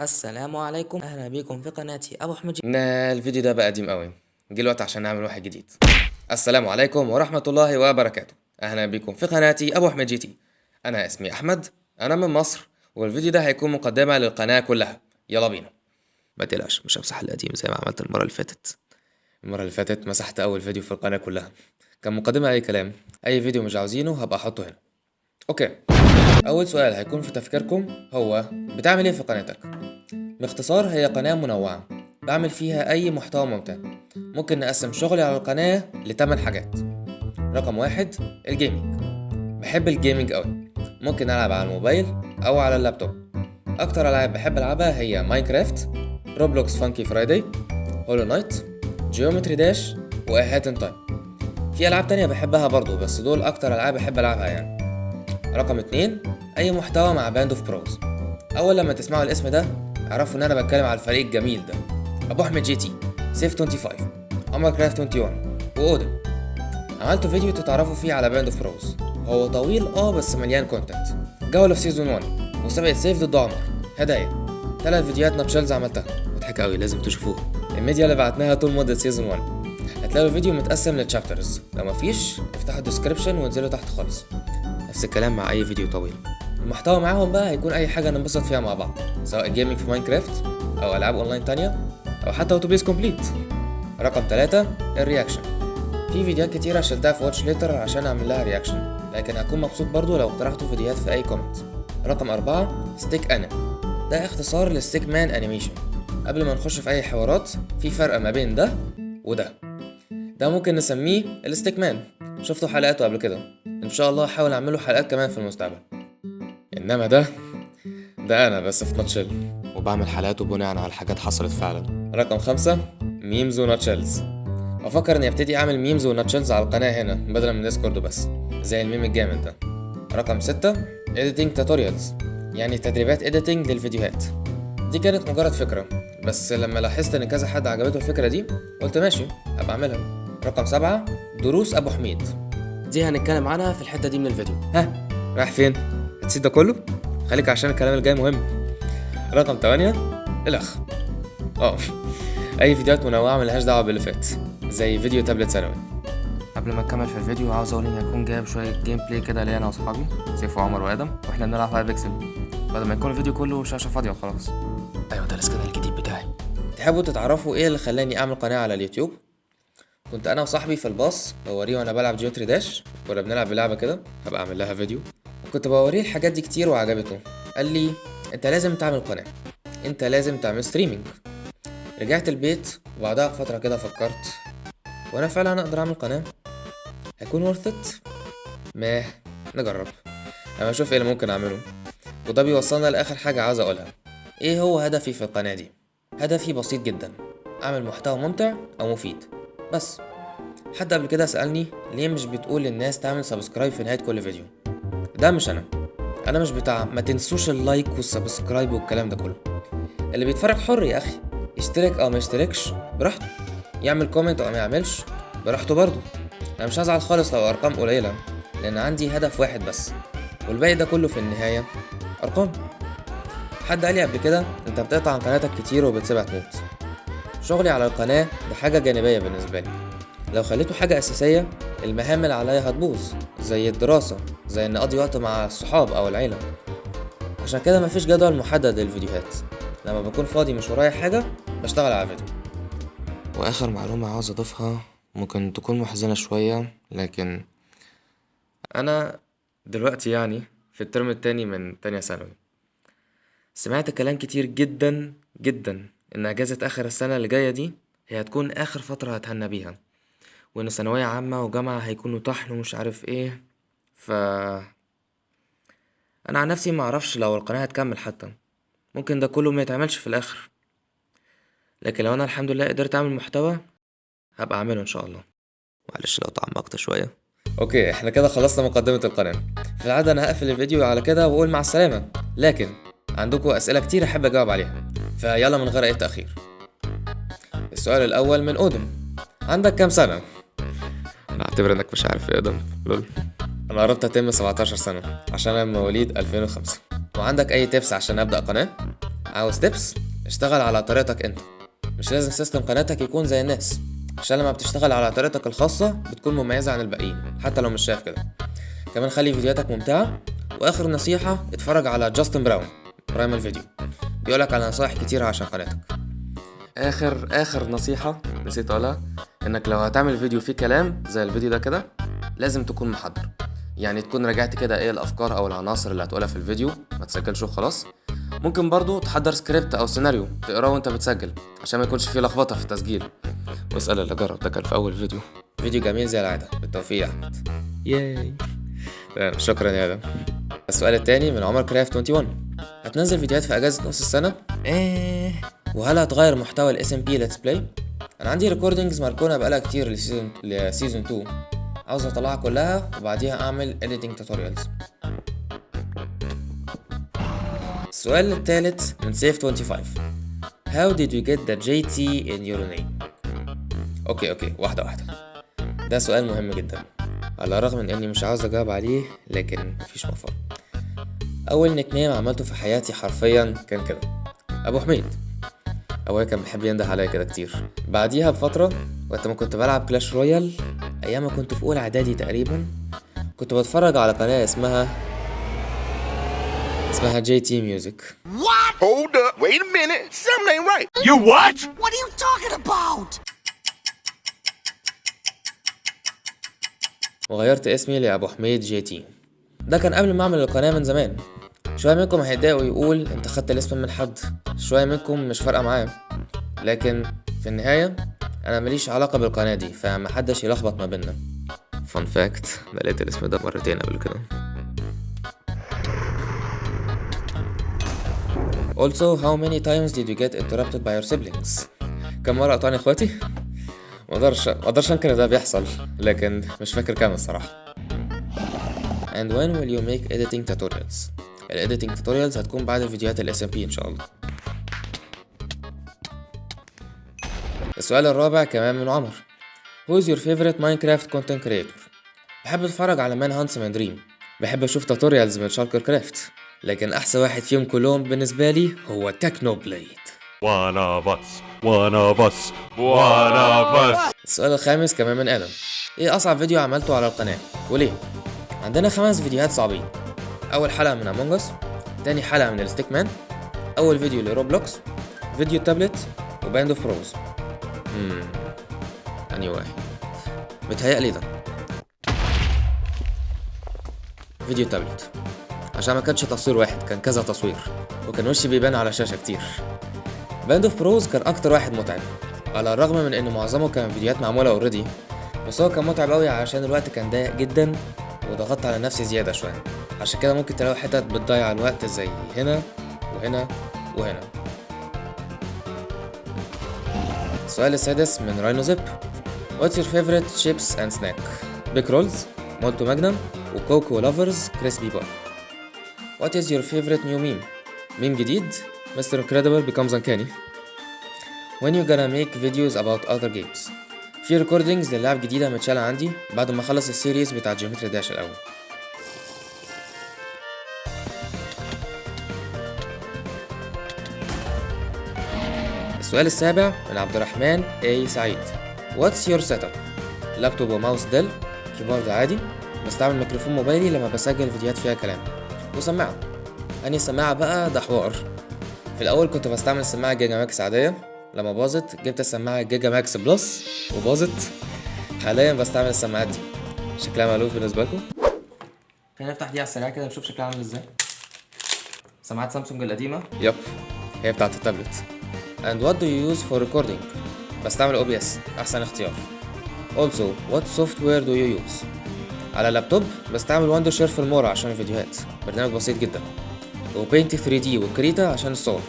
السلام عليكم، اهلا بكم في قناتي ابو حمد. الفيديو ده بقى قديم قوي. جه الوقت عشان نعمل واحد جديد. السلام عليكم ورحمة الله وبركاته. اهلا بكم في قناتي ابو احمد جي تي. انا اسمي احمد، انا من مصر، والفيديو ده هيكون مقدمة للقناة كلها. يلا بينا. ما تقلقش، مش همسح القديم زي ما عملت المرة اللي فاتت. المرة اللي فاتت مسحت اول فيديو في القناة كلها، كان مقدمة اي كلام. اي فيديو مش عاوزينه هبقى احطه هنا. اوكي، اول سؤال هيكون في تفكيركم هو بتعمل ايه في قناتك؟ باختصار هي قناة منوعة، بعمل فيها أي محتوى ممتع. ممكن نقسم شغلي على القناة ل8 حاجات. رقم 1 الجيمنج. بحب الجيمنج أوي، ممكن ألعب على الموبايل أو على اللابتوب. أكتر ألعاب بحب ألعبها هي ماينكرافت، روبلوكس فانكي فرايداي، هولو نايت، جيومتري داش، وهات ان تايم. في ألعاب تانية بحبها برضو، بس دول أكتر ألعاب بحب ألعبها يعني. رقم 2 أي محتوى مع باند اوف بروز. أول لما تسمعوا الاسم ده اعرفوا ان انا بتكلم على الفريق الجميل ده: ابو احمد جي تي، سيف 25، عمر كرافت 21، واودن. عملت فيديو تتعرفوا فيه على باند اوف بروز. هو طويل بس مليان كونتنت. جولة في سيزون 1، مسابقة سيف ضد عمر، هدايا، 3 فيديوهات ناتشلز عملتها مضحكة قوي لازم تشوفوها. الميديا اللي بعتناها طول مدة سيزون 1. هتلاقوا الفيديو متقسم لتشابترز، لو مفيش افتحوا الديسكريبشن وانزلوا تحت خالص. نفس الكلام مع اي فيديو طويل. المحتوى معاهم بقى هيكون اي حاجه ننبسط فيها مع بعض، سواء جيمنج في ماينكرافت او العاب اونلاين تانية او حتى اوتوبيس كومبليت. رقم 3 الرياكشن. في فيديوهات كتيره شلتها في واتش ليتر عشان اعمل لها رياكشن، لكن هكون مبسوط برضو لو اقترحتوا فيديوهات في اي كومنت. رقم 4 ستيك انم. ده اختصار لستيك مان انيميشن. قبل ما نخش في اي حوارات، في فرق ما بين ده وده. ده ممكن نسميه الستيك مان، شفتوا حلقاته قبل كده، ان شاء الله هحاول اعمله حلقات كمان في المستقبل. انما ده انا بس في ناتشل، وبعمل حلقاته بناء على حاجات حصلت فعلا. رقم 5 ميمز وناتشلز. افكر اني ابتدي اعمل ميمز وناتشلز على القناة هنا بدلا من ديسكورد بس، زي الميم الجامد ده. رقم 6 editing tutorials، يعني تدريبات editing للفيديوهات. دي كانت مجرد فكرة، بس لما لاحظت ان كذا حد عجبته الفكرة دي قلت ماشي ابقى اعملها. رقم 7 دروس ابو حميد. دي هنتكلم عنها في الحتة دي من الفيديو. ها، رايح فين؟ هتسيب ده كله؟ خليك عشان الكلام اللي جاي مهم. رقم 8 الاخ. اه اي فيديوهات منوعة ملهاش دعوة باللي فات، زي فيديو تابلت ثانوي. قبل ما نكمل في الفيديو عاوز اقول اني هكون جايب شويه جيم بلاي كده ليا انا واصحابي سيف وعمر وادم، واحنا بنلعب على بيكسل، بدل ما يكون الفيديو كله شاشه فاضيه وخلاص. ايوه ده السكان الجديد بتاعي. تحبوا تعرفوا ايه اللي خلاني اعمل قناة على اليوتيوب؟ كنت انا وصاحبي في الباص بوريه وانا بلعب جيوتري داش، كنا بنلعب بلعبة كده هبقى اعمل لها فيديو، وكنت بوريه الحاجات دي كتير وعجبته. قال لي انت لازم تعمل قناة، انت لازم تعمل ستريمينج. رجعت البيت وبعدها بفترة كده فكرت، وانا فعلا اقدر اعمل قناة؟ هيكون worth it؟ ما نجرب، اما اشوف ايه اللي ممكن اعمله. وده بيوصلنا لاخر حاجة عاوز اقولها. ايه هو هدفي في القناة دي؟ هدفي بسيط جدا، اعمل محتوى ممتع او مفيد بس. حد قبل كده سألني ليه مش بتقول للناس تعمل سبسكرايب في نهاية كل فيديو؟ ده مش انا مش بتاع ما تنسوش اللايك والسبسكرايب والكلام ده كله. اللي بيتفرج حر يا اخي، يشترك او ما يشتركش براحته، يعمل كومنت او ما يعملش براحته برضه. انا مش هزعل خالص لو ارقام قليلة، لان عندي هدف واحد بس، والباقي ده كله في النهاية ارقام. حد قالي قبل كده انت بتقطع عن قناتك كتير وبتسيبها تموت. شغلي على القناة ده حاجة جانبية بالنسبة لي، لو خليته حاجة أساسية المهام اللي عليا هتبوظ، زي الدراسة، زي إن أقضي وقت مع الصحاب أو العيلة. عشان كده مفيش جدول محدد للفيديوهات، لما بكون فاضي مش ورايا حاجة بشتغل على فيديو. وآخر معلومة عاوز أضيفها ممكن تكون محزنة شوية، لكن أنا دلوقتي يعني في الترم التاني من تانية ثانوي. سمعت كلام كتير جدا جدا إن أجازة آخر السنة اللي جاية دي هي هتكون آخر فترة هتهنى بيها، وإن ثانوية عامة وجامعة هيكونوا طحن ومش عارف إيه. أنا عن نفسي معرفش لو القناة هتكمل حتى، ممكن ده كله ما يتعملش في الآخر، لكن لو أنا الحمد لله قدرت أعمل محتوى هبقى أعمله إن شاء الله. معلش لو تعمقت شوية. اوكي احنا كده خلصنا مقدمة القناة. في العادة انا هقفل الفيديو على كده واقول مع السلامة، لكن عندكم اسئلة كتير احب اجاوب عليها، فيلا من غير اي تأخير. السؤال الاول من اودم: عندك كام سنة؟ انا اعتبر انك مش عارف يا ادم، لول. انا قربت اتم 17 سنة عشان انا مواليد 2005. وعندك اي تيبس عشان ابدأ قناة؟ عاوز تبس؟ اشتغل على طريقتك انت، مش لازم سيستم قناتك يكون زي الناس، عشان لما بتشتغل على طريقتك الخاصة بتكون مميزة عن الباقيين حتى لو مش شايف كده. كمان خلي فيديوهاتك ممتعة. واخر نصيحة، اتفرج على جاستن براون برايمال فيديو، بيقولك على نصايح كتيرة عشان قناتك. اخر نصيحة نسيت اقولها، انك لو هتعمل فيديو فيه كلام زي الفيديو ده كده لازم تكون محضر، يعني تكون راجعت كده ايه الافكار او العناصر اللي هتقولها في الفيديو، ما تسجلش وخلاص. ممكن برضو تحضر سكريبت او سيناريو تقراه وانت بتسجل عشان ما يكونش فيه لخبطة في التسجيل. واسأل اللي جرب ده كان في اول فيديو جميل زي العادة، بالتوفيق يا احمد. ياي. تمام، شكرا يا ادم. السؤال التاني من عمر كرافت 21، هتنزل فيديوهات في اجازة نص السنة؟ وهل هتغير محتوى الاس ام بي ليتس بلاي؟ انا عندي ريكوردينجز مركونة بقالها كتير لسيزون 2، عاوز اطلعها كلها وبعديها اعمل editing tutorials. السؤال الثالث من سيف 25، how did you get the JT in your name؟ اوكي واحدة ده سؤال مهم جدا، على الرغم من اني مش عاوز اجاوب عليه لكن مفيش مفر. اول نيك نيم عملته في حياتي حرفيا كان كده، ابو حميد. ابويا كان بيحب ينده عليا كده كتير. بعديها بفترة وقت ما كنت بلعب كلاش رويال، ايام ما كنت في اولى اعدادي تقريبا، كنت بتفرج على قناة اسمها JT Music. What? Hold up. Wait a minute. Something ain't right. You what? What are you talking about? وغيرت اسمي لأبو حميد JT. ده كان قبل ما اعمل القناة من زمان. شوية منكم هيتضايقوا ويقول انت خدت الاسم من حد، شوية منكم مش فارقة معاه، لكن في النهاية انا ماليش علاقة بالقناة دي، فمحدش يلخبط ما بيننا. فان فاكت، انا لقيت الاسم ده مرتين قبل كده. Also, how many times did you get interrupted by your siblings؟ كم مرة قطعني اخواتي؟ مقدرش انكر ده بيحصل، لكن مش فاكر كام الصراحة. And when will you make editing tutorials؟ editing tutorials هتكون بعد فيديوهات ال SMP ان شاء الله. السؤال الرابع كمان من عمر، Who is your favorite Minecraft content creator؟ بحب اتفرج على مان هانتس من دريم، بحب اشوف توتوريالز من شالكر كرافت، لكن احسن واحد فيهم كلهم بالنسبة لي هو تكنو بليد. One of us. السؤال الخامس كمان من آدم، ايه اصعب فيديو عملته على القناة وليه؟ عندنا 5 فيديوهات صعبين. اول حلقة من امونج اس، تاني حلقة من الستيك مان، اول فيديو لروبلوكس، فيديو تابلت، وباند اوف بروز. انهي واحد؟ متهيألي ده فيديو تابلت، عشان ما كانش تصوير واحد، كان كذا تصوير، وكان وشي بيبان على شاشة كتير. باند اوف بروز كان اكتر واحد متعب، على الرغم من ان معظمه كان فيديوهات معمولة اوريدي، بس هو كان متعب قوي عشان الوقت كان ضيق جدا، وضغطت على نفسي زيادة شوية، عشان كده ممكن تلاقوا حتت بتضيع الوقت زي هنا وهنا وهنا. السؤال السادس من راينو زيب، What's your favorite chips and snack؟ بيك رولز، مولتو ماجنم، وكوكو لافرز كريسبي بار. What is your favorite new meme؟ ميم جديد، Mr. Incredible becomes uncanny. When you gonna make videos about other games؟ في recordings للعب جديدة متشالة عندي بعد ما اخلص السيريز بتاع جيومتري داش الأول. السؤال السابع من عبد الرحمن A سعيد، What's your setup؟ لابتوب وماوس ديل، كيبورد عادي، بستعمل ميكروفون موبايلي لما بسجل فيديوهات فيها كلام، وسماعة. أنهي سماعة بقى؟ ده حوار. في الأول كنت بستعمل سماعة جيجا ماكس عادية، لما باظت جبت السماعة جيجا ماكس بلس وباظت. حاليا بستعمل السماعات دي، شكلها مألوف بالنسبة لكم. خلينا نفتح دي على السريع كده نشوف شكلها عامل ازاي. سماعات سامسونج القديمة. يب، هي بتاعت التابلت. And what do you use for recording؟ بستعمل OBS، أحسن اختيار. Also, what software do you use؟ على اللابتوب بستعمل وندرشير في المورا عشان الفيديوهات، برنامج بسيط جدا، وبينت 3D وكريتا عشان الصور.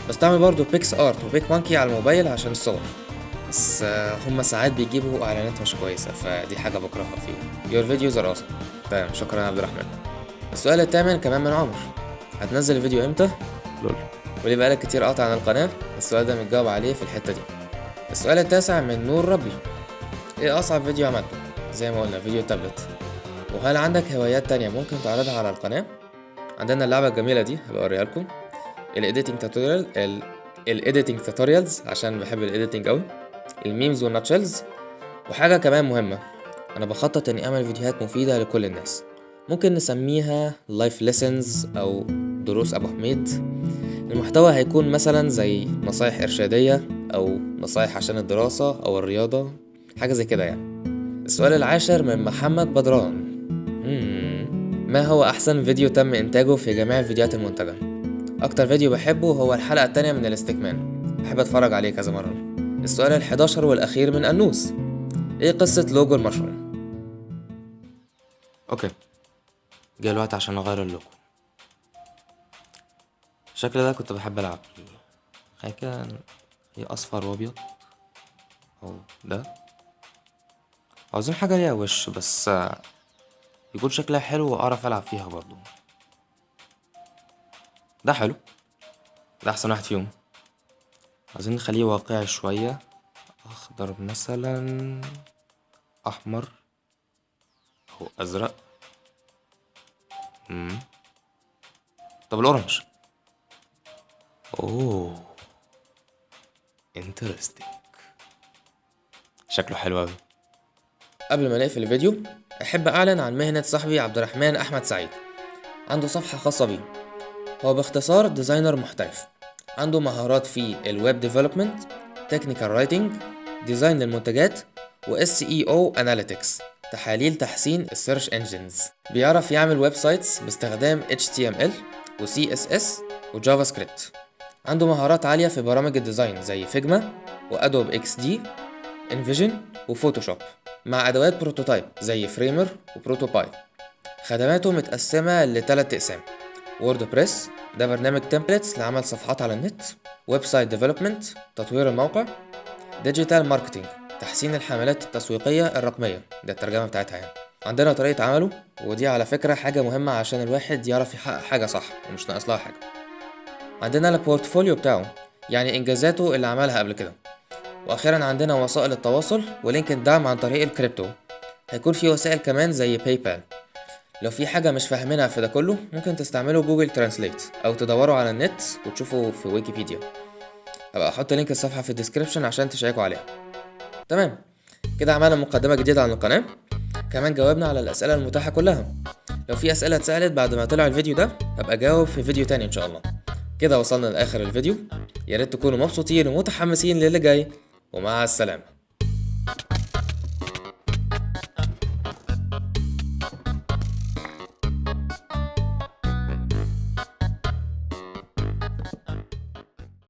بستعمل برضو بيكس ارت وبيك مانكي على الموبايل عشان الصور، بس هما ساعات بيجيبوا اعلانات مش كويسة، فدي حاجة بكرهها فيهم. Your videos are awesome. تمام، شكرا يا عبد الرحمن. السؤال الثامن كمان من عمر، هتنزل الفيديو امتى؟ لول. وليه بقالك كتير قاطع عن القناة؟ السؤال ده متجاوب عليه في الحتة دي. السؤال التاسع من نور ربي، ايه اصعب فيديو عملته؟ زي ما قلنا فيديو تابلت. وهل عندك هوايات تانية ممكن تعرضها على القناة؟ عندنا اللعبة الجميلة دي هبقى اوريها لكم، الايديتنج توتوريال الايديتنج توتوريالز عشان بحب الايديتنج قوي، الميمز والناتشلز. وحاجه كمان مهمه، انا بخطط اني اعمل فيديوهات مفيده لكل الناس، ممكن نسميها لايف ليسنز او دروس ابو حميد. المحتوى هيكون مثلا زي نصايح ارشاديه او نصايح عشان الدراسه او الرياضه، حاجه زي كده يعني. السؤال العاشر من محمد بدران. ما هو احسن فيديو تم انتاجه في جميع الفيديوهات المنتجه؟ اكتر فيديو بحبه هو الحلقه التانية من الاستكمان، بحب اتفرج عليه كذا مره. السؤال ال11 والاخير من انوس. ايه قصه لوجو المشروم؟ اوكي، جه الوقت عشان اغير اللوجو. الشكل ده كنت بحب العب بيه، حاجه كده هي اصفر وابيض، او ده. عاوزين حاجه ليها وش بس يكون شكلها حلو واعرف العب فيها برضو. ده حلو، ده احسن واحد فيهم. عايزين نخليه واقعي شويه، اخضر مثلا، احمر او ازرق. طب الاورنج. اوه انترستينج، شكله حلو اوي. قبل ما نقفل الفيديو احب اعلن عن مهنه صاحبي عبد الرحمن احمد سعيد. عنده صفحه خاصه بيه، هو باختصار ديزاينر محترف، عنده مهارات في الويب ديفلوبمنت، تكنيكال رايتنج، ديزاين للمنتجات، و SEO اناليتكس، تحاليل تحسين السيرش انجنز. بيعرف يعمل ويب سايتس باستخدام HTML و CSS و جافا سكريبت. عنده مهارات عالية في برامج الديزاين زي فيجما وأدوب XD، انفيجن وفوتوشوب، مع أدوات بروتوتايب زي فريمر وبروتوباي. خدماته متقسمة لثلاث أقسام: ووردبريس، ده برنامج تمبلتس لعمل صفحات على النت، ويب سايت ديفلوبمنت، تطوير الموقع، ديجيتال ماركتينج، تحسين الحملات التسويقية الرقمية، ده الترجمة بتاعتها يعني. عندنا طريقة عمله، ودي على فكرة حاجة مهمة عشان الواحد يعرف يحقق حاجة صح ومش ناقص لها حاجة. عندنا البورتفوليو بتاعه، يعني إنجازاته اللي عملها قبل كده. وأخيرا عندنا وسائل التواصل ولينك الدعم عن طريق الكريبتو. هيكون في وسائل كمان زي باي بال. لو في حاجة مش فاهمينها في ده كله ممكن تستعملوا جوجل ترانسليت أو تدوروا على النت وتشوفوا في ويكيبيديا. هبقى أحط لينك الصفحة في الديسكريبشن عشان تشيكوا عليها. تمام كده، عملنا مقدمة جديدة عن القناة، كمان جاوبنا على الأسئلة المتاحة كلها. لو في أسئلة اتسألت بعد ما طلع الفيديو ده هبقى أجاوب في فيديو تاني إن شاء الله. كده وصلنا لآخر الفيديو، يا ريت تكونوا مبسوطين ومتحمسين للي جاي، ومع السلامة.